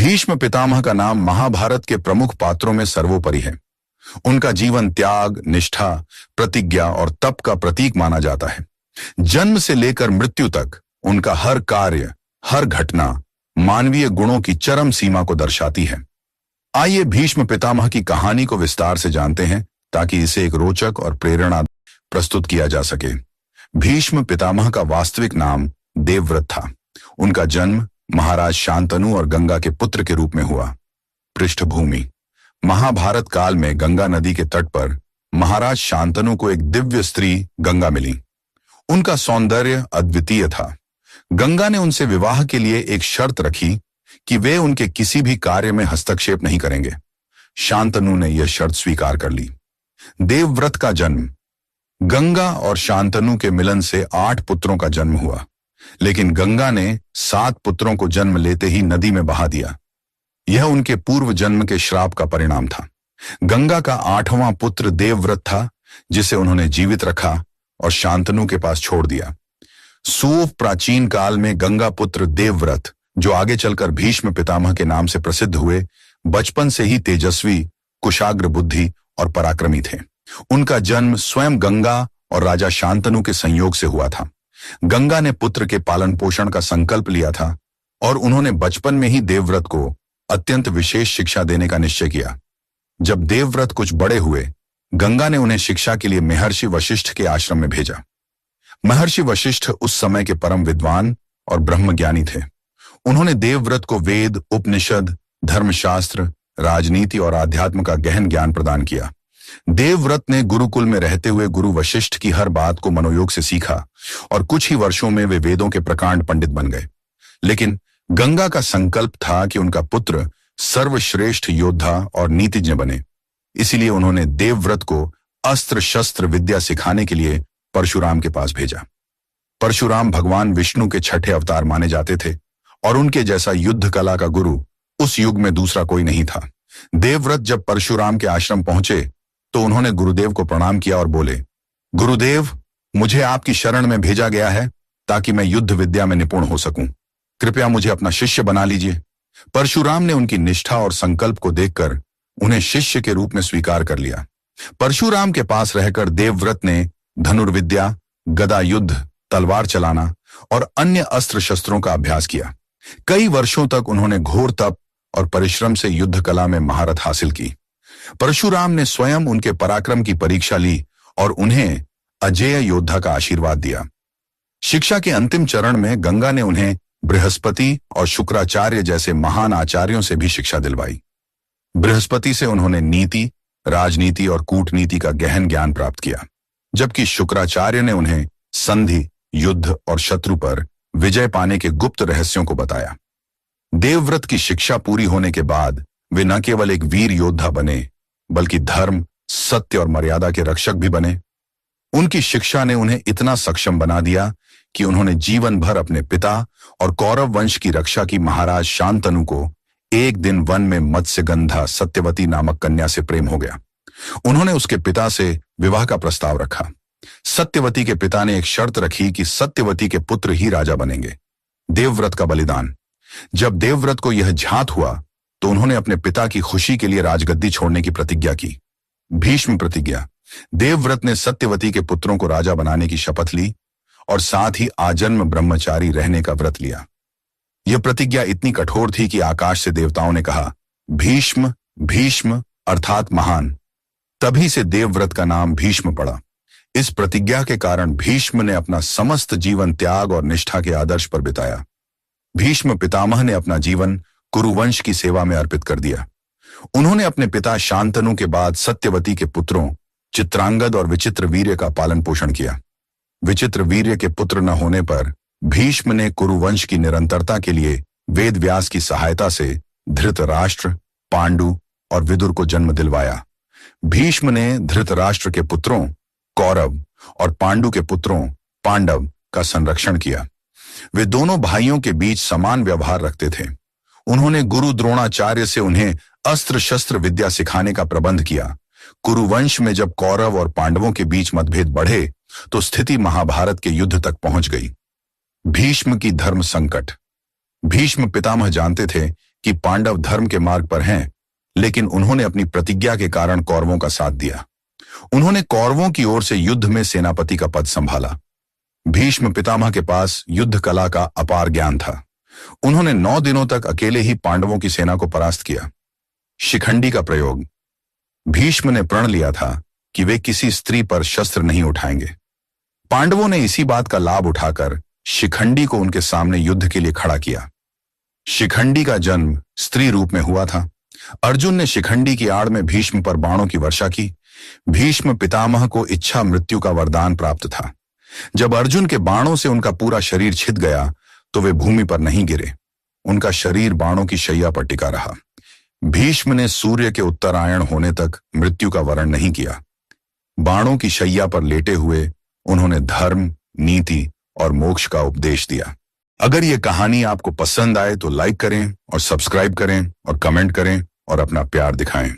भीष्म पितामह का नाम महाभारत के प्रमुख पात्रों में सर्वोपरि है। उनका जीवन त्याग, निष्ठा, प्रतिज्ञा और तप का प्रतीक माना जाता है। जन्म से लेकर मृत्यु तक उनका हर कार्य, हर घटना मानवीय गुणों की चरम सीमा को दर्शाती है। आइए भीष्म पितामह की कहानी को विस्तार से जानते हैं ताकि इसे एक रोचक और प्रेरणा प्रस्तुत किया जा सके। भीष्म पितामह का वास्तविक नाम देवव्रत था। उनका जन्म महाराज शांतनु और गंगा के पुत्र के रूप में हुआ। पृष्ठभूमि: महाभारत काल में गंगा नदी के तट पर महाराज शांतनु को एक दिव्य स्त्री गंगा मिली। उनका सौंदर्य अद्वितीय था। गंगा ने उनसे विवाह के लिए एक शर्त रखी कि वे उनके किसी भी कार्य में हस्तक्षेप नहीं करेंगे। शांतनु ने यह शर्त स्वीकार कर ली। देवव्रत का जन्म: गंगा और शांतनु के मिलन से 8 पुत्रों का जन्म हुआ, लेकिन गंगा ने 7 पुत्रों को जन्म लेते ही नदी में बहा दिया। यह उनके पूर्व जन्म के श्राप का परिणाम था। गंगा का 8वां पुत्र देवव्रत था, जिसे उन्होंने जीवित रखा और शांतनु के पास छोड़ दिया। सूव प्राचीन काल में गंगा पुत्र देवव्रत, जो आगे चलकर भीष्म पितामह के नाम से प्रसिद्ध हुए, बचपन से ही तेजस्वी, कुशाग्र बुद्धि और पराक्रमी थे। उनका जन्म स्वयं गंगा और राजा शांतनु के संयोग से हुआ था। गंगा ने पुत्र के पालन पोषण का संकल्प लिया था और उन्होंने बचपन में ही देवव्रत को अत्यंत विशेष शिक्षा देने का निश्चय किया। जब देवव्रत कुछ बड़े हुए, गंगा ने उन्हें शिक्षा के लिए महर्षि वशिष्ठ के आश्रम में भेजा। महर्षि वशिष्ठ उस समय के परम विद्वान और ब्रह्मज्ञानी थे। उन्होंने देवव्रत को वेद, उपनिषद, धर्मशास्त्र, राजनीति और आध्यात्म का गहन ज्ञान प्रदान किया। देवव्रत ने गुरुकुल में रहते हुए गुरु वशिष्ठ की हर बात को मनोयोग से सीखा और कुछ ही वर्षों में वे वेदों के प्रकांड पंडित बन गए। लेकिन गंगा का संकल्प था कि उनका पुत्र सर्वश्रेष्ठ योद्धा और नीतिज्ञ बने। इसीलिए उन्होंने देवव्रत को अस्त्र शस्त्र विद्या सिखाने के लिए परशुराम के पास भेजा। परशुराम भगवान विष्णु के 6ठे अवतार माने जाते थे और उनके जैसा युद्ध कला का गुरु उस युग में दूसरा कोई नहीं था। देवव्रत जब परशुराम के आश्रम पहुंचे तो उन्होंने गुरुदेव को प्रणाम किया और बोले, गुरुदेव, मुझे आपकी शरण में भेजा गया है ताकि मैं युद्ध विद्या में निपुण हो सकूं। कृपया मुझे अपना शिष्य बना लीजिए। परशुराम ने उनकी निष्ठा और संकल्प को देखकर उन्हें शिष्य के रूप में स्वीकार कर लिया। परशुराम के पास रहकर देवव्रत ने धनुर्विद्या, गदा युद्ध, तलवार चलाना और अन्य अस्त्र शस्त्रों का अभ्यास किया। कई वर्षों तक उन्होंने घोर तप और परिश्रम से युद्ध कला में महारत हासिल की। परशुराम ने स्वयं उनके पराक्रम की परीक्षा ली और उन्हें अजेय योद्धा का आशीर्वाद दिया। शिक्षा के अंतिम चरण में गंगा ने उन्हें बृहस्पति और शुक्राचार्य जैसे महान आचार्यों से भी शिक्षा दिलवाई। बृहस्पति से उन्होंने नीति, राजनीति और कूटनीति का गहन ज्ञान प्राप्त किया, जबकि शुक्राचार्य ने उन्हें संधि, युद्ध और शत्रु पर विजय पाने के गुप्त रहस्यों को बताया। देवव्रत की शिक्षा पूरी होने के बाद वे न केवल एक वीर योद्धा बने, बल्कि धर्म, सत्य और मर्यादा के रक्षक भी बने। उनकी शिक्षा ने उन्हें इतना सक्षम बना दिया कि उन्होंने जीवन भर अपने पिता और कौरव वंश की रक्षा की। महाराज शांतनु को एक दिन वन में मत्स्यगंधा सत्यवती नामक कन्या से प्रेम हो गया। उन्होंने उसके पिता से विवाह का प्रस्ताव रखा। सत्यवती के पिता ने एक शर्त रखी कि सत्यवती के पुत्र ही राजा बनेंगे। देवव्रत का बलिदान: जब देवव्रत को यह झांत हुआ तो उन्होंने अपने पिता की खुशी के लिए राजगद्दी छोड़ने की प्रतिज्ञा की। भीष्म प्रतिज्ञा: देवव्रत ने सत्यवती के पुत्रों को राजा बनाने की शपथ ली और साथ ही आजन्म ब्रह्मचारी रहने का व्रत लिया। यह प्रतिज्ञा इतनी कठोर थी कि आकाश से देवताओं ने कहा, भीष्म, भीष्म अर्थात महान। तभी से देवव्रत का नाम भीष्म पड़ा। इस प्रतिज्ञा के कारण भीष्म ने अपना समस्त जीवन त्याग और निष्ठा के आदर्श पर बिताया। भीष्म पितामह ने अपना जीवन कुरुवंश की सेवा में अर्पित कर दिया। उन्होंने अपने पिता शांतनु के बाद सत्यवती के पुत्रों चित्रांगद और विचित्र वीर्य का पालन पोषण किया। विचित्र वीर्य के पुत्र न होने पर भीष्म ने कुरुवंश की निरंतरता के लिए वेद व्यास की सहायता से धृतराष्ट्र, पांडु और विदुर को जन्म दिलवाया। भीष्म ने धृतराष्ट्र के पुत्रों कौरव और पांडु के पुत्रों पांडव का संरक्षण किया। वे दोनों भाइयों के बीच समान व्यवहार रखते थे। उन्होंने गुरु द्रोणाचार्य से उन्हें अस्त्र शस्त्र विद्या सिखाने का प्रबंध किया। कुरुवंश में जब कौरव और पांडवों के बीच मतभेद बढ़े तो स्थिति महाभारत के युद्ध तक पहुंच गई। भीष्म की धर्म संकट। भीष्म पितामह जानते थे कि पांडव धर्म के मार्ग पर हैं, लेकिन उन्होंने अपनी प्रतिज्ञा के कारण कौरवों का साथ दिया। उन्होंने कौरवों की ओर से युद्ध में सेनापति का पद संभाला। भीष्म पितामह के पास युद्ध कला का अपार ज्ञान था। उन्होंने 9 दिनों तक अकेले ही पांडवों की सेना को परास्त किया। शिखंडी का प्रयोग। भीष्म ने प्रण लिया था कि वे किसी स्त्री पर शस्त्र नहीं उठाएंगे। पांडवों ने इसी बात का लाभ उठाकर शिखंडी को उनके सामने युद्ध के लिए खड़ा किया। शिखंडी का जन्म स्त्री रूप में हुआ था। अर्जुन ने शिखंडी की आड़ में भीष्म पर बाणों की वर्षा की। भीष्म पितामह को इच्छा मृत्यु का वरदान प्राप्त था। जब अर्जुन के बाणों से उनका पूरा शरीर छिद गया तो वे भूमि पर नहीं गिरे। उनका शरीर बाणों की शैया पर टिका रहा। भीष्म ने सूर्य के उत्तरायण होने तक मृत्यु का वर्ण नहीं किया। बाणों की शैया पर लेटे हुए उन्होंने धर्म, नीति और मोक्ष का उपदेश दिया। अगर ये कहानी आपको पसंद आए तो लाइक करें और सब्सक्राइब करें और कमेंट करें और अपना प्यार दिखाएं।